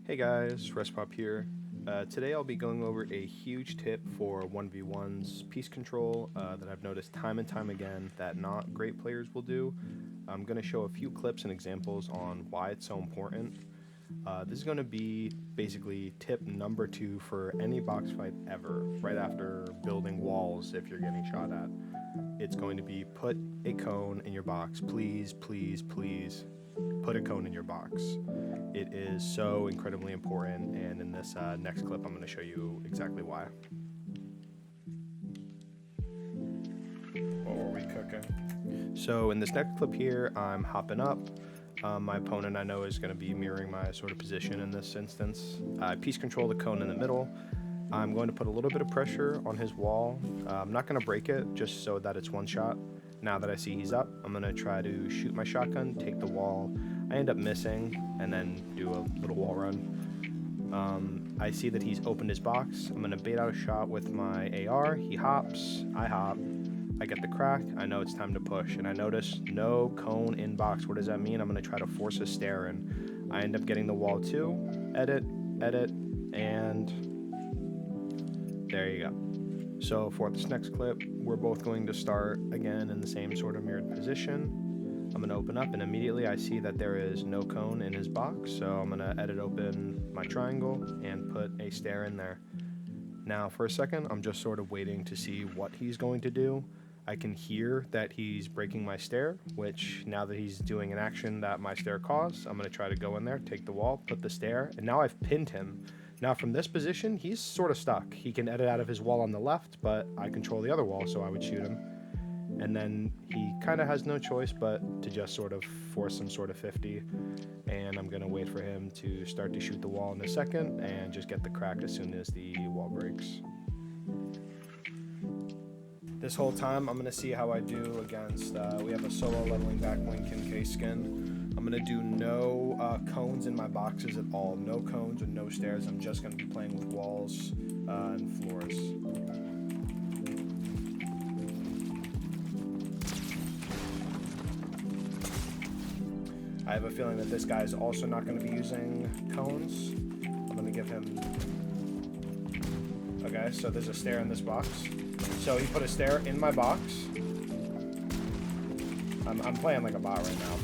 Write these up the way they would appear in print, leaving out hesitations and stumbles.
Hey guys, Respop here. Today I'll be going over a huge tip for 1v1s piece control that I've noticed time and time again that not great players will do. I'm going to show a few clips and examples on why it's so important. This is going to be basically tip number 2 for any box fight ever, right after building walls if you're getting shot at. It's going to be put a cone in your box. Please, please, please put a cone in your box. It is so incredibly important, and in this next clip I'm going to show you exactly why. What were we cooking? So in this next clip here, I'm hopping up. My opponent I know is going to be mirroring my sort of position in this instance. I piece control the cone in the middle. I'm going to put a little bit of pressure on his wall. I'm not going to break it just so that it's one shot. Now that I see he's up, I'm going to try to shoot my shotgun, take the wall. I end up missing and then do a little wall run. I see that he's opened his box. I'm going to bait out a shot with my AR. He hops, I hop, I get the crack. I know it's time to push, and I notice no cone in box. What does that mean? I'm going to try to force a stare in. I end up getting the wall too. Edit, and there you go. So for this next clip, we're both going to start again in the same sort of mirrored position. I'm going to open up, and immediately I see that there is no cone in his box, so I'm going to edit open my triangle and put a stare in there. Now for a second, I'm just sort of waiting to see what he's going to do. I can hear that he's breaking my stare, which now that he's doing an action that my stare caused, I'm going to try to go in there, take the wall, put the stare, and now I've pinned him. Now from this position, he's sort of stuck. He can edit out of his wall on the left, but I control the other wall, so I would shoot him. And then he kind of has no choice but to just sort of force some sort of 50. And I'm going to wait for him to start to shoot the wall in a second and just get the crack as soon as the wall breaks. This whole time, I'm going to see how I do against, we have a solo leveling back wing K skin. I'm going to do no cones in my boxes at all. No cones and no stairs. I'm just going to be playing with walls and floors. I have a feeling that this guy is also not going to be using cones. I'm going to give him... Okay, so there's a stair in this box. So he put a stair in my box. I'm playing like a bot right now.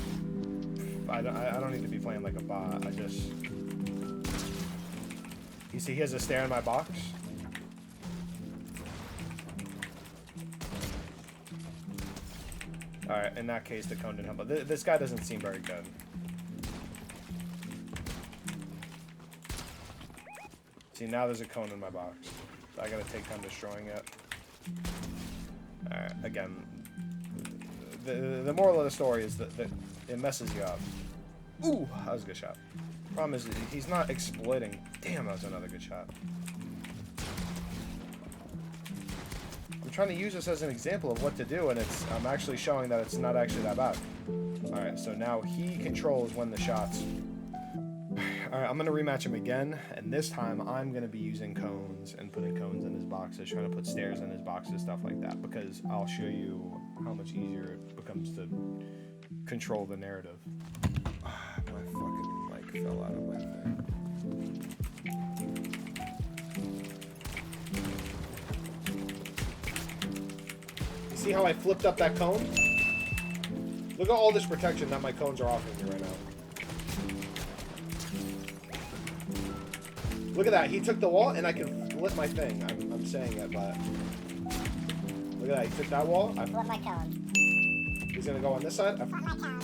I don't need to be playing like a bot. I just... You see he has a stair in my box? Alright, in that case the cone didn't help. But this guy doesn't seem very good. See, now there's a cone in my box. So I gotta take time destroying it. Alright, again, the moral of the story is that it messes you up. Ooh, that was a good shot. Problem is, he's not exploiting. Damn, that was another good shot. I'm trying to use this as an example of what to do, and I'm actually showing that it's not actually that bad. Alright, so now he controls when the shots... Alright, I'm going to rematch him again, and this time I'm going to be using cones and putting cones in his boxes, trying to put stairs in his boxes, stuff like that, because I'll show you how much easier it becomes to control the narrative. My fucking mic fell out of my thing. You see how I flipped up that cone? Look at all this protection that my cones are offering me right now. Look at that, he took the wall and I can flip my thing. I'm saying it, but... Look at that, he took that wall. I flip my cone. He's gonna go on this side. I flip my cone.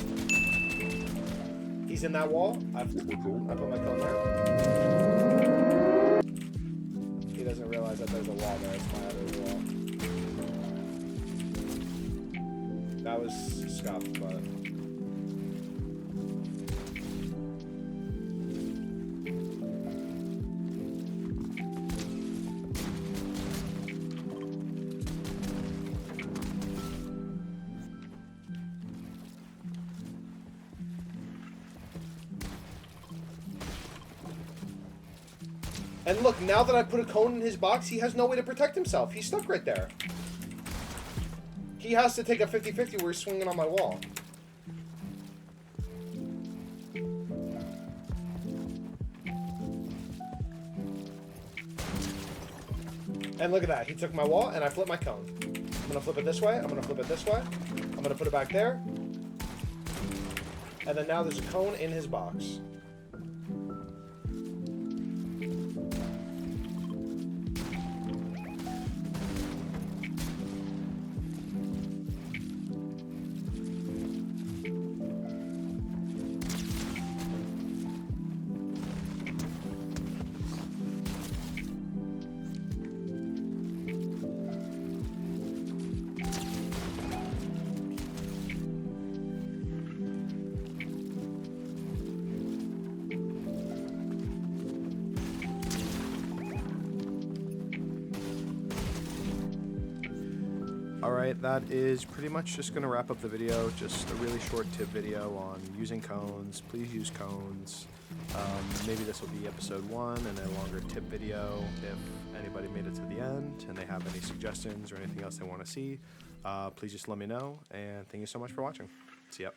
He's in that wall. I put my cone there. He doesn't realize that there's a wall there. It's my other wall. That was scuffed, but... And look, now that I put a cone in his box, he has no way to protect himself. He's stuck right there. He has to take a 50-50 where he's swinging on my wall. And look at that. He took my wall, and I flipped my cone. I'm going to flip it this way. I'm going to flip it this way. I'm going to put it back there. And then now there's a cone in his box. Alright, that is pretty much just going to wrap up the video. Just a really short tip video on using cones. Please use cones. Maybe this will be episode 1 and a longer tip video if anybody made it to the end and they have any suggestions or anything else they want to see. Please just let me know, and thank you so much for watching. See ya.